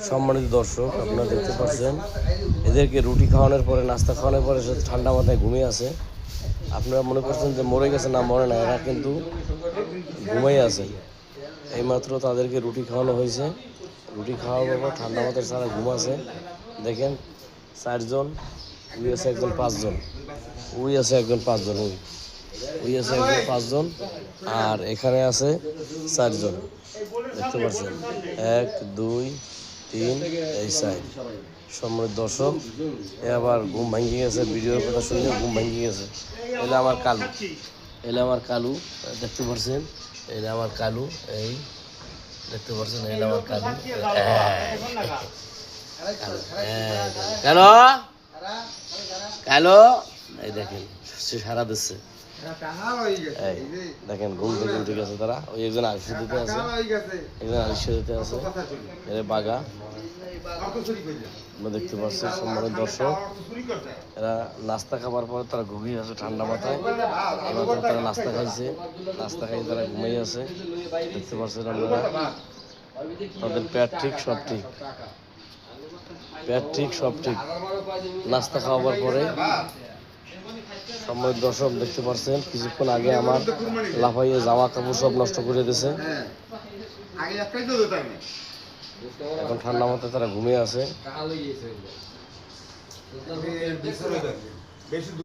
সম্মানিত দর্শক, আপনারা দেখতে পাচ্ছেন এদেরকে রুটি খাওয়ানোর পরে, নাস্তা খাওয়ানোর পরে ঠান্ডা মাথায় ঘুমিয়ে আছে। আপনারা মনে করছেন যে মরে গেছে, না মরে না, এরা কিন্তু ঘুমিয়ে আছে। এইমাত্র তাদেরকে রুটি খাওয়ানো হয়েছে। রুটি খাওয়ার পর ঠান্ডা মাথায় সারা ঘুম আছে। দেখেন 4 জন, উই আছে একজন 5 জন, উই আছে একজন 5 জন, উই আছে একজন 5 জন, আর এখানে আছে 4 জন। দেখতে পাচ্ছেন 1 2 3 এই 4। সম্মানিত দর্শক, এ আবার ঘুম ভাঙিয়ে গেছে, ভিডিওর কথা শুনে ঘুম ভাঙিয়ে গেছে। এলে আমার কালু, এলে আমার কালু, দেখতে পাচ্ছেন, এলে আমার কালু, এই দেখতে পাচ্ছেন, এলে আমার কালু। কেন কালো, এই দেখেন সে সারা দিচ্ছে। এই দেখেন ঘুম থেকে উঠে গেছে তারা। ওই একজন আলিশা দিতে আছে, একজন আলিশা দিতে আছে, এর বাগা। আমরা দেখতে পাচ্ছি সম্মানিত দর্শক, এরা নাস্তা খাবার পরে তারা ঘুমিয়ে আছে ঠান্ডা মাথায়। এবার তারা নাস্তা খাইছে, নাস্তা খাইয়ে তারা ঘুমিয়ে আছে। দেখতে পাচ্ছেন আপনারা, তাদের পেট ঠিক, সব ঠিক, পেট ঠিক, সব ঠিক। নাস্তা খাওয়াবার পরে সম্মানিত দর্শক দেখতে পাচ্ছেন, কিছুক্ষণ আগে আমার লাফাইয়ে জামা কাপড় সব নষ্ট করে দিয়েছে। এখন ঠান্ডা মাথায় তারা ঘুমিয়ে আছে।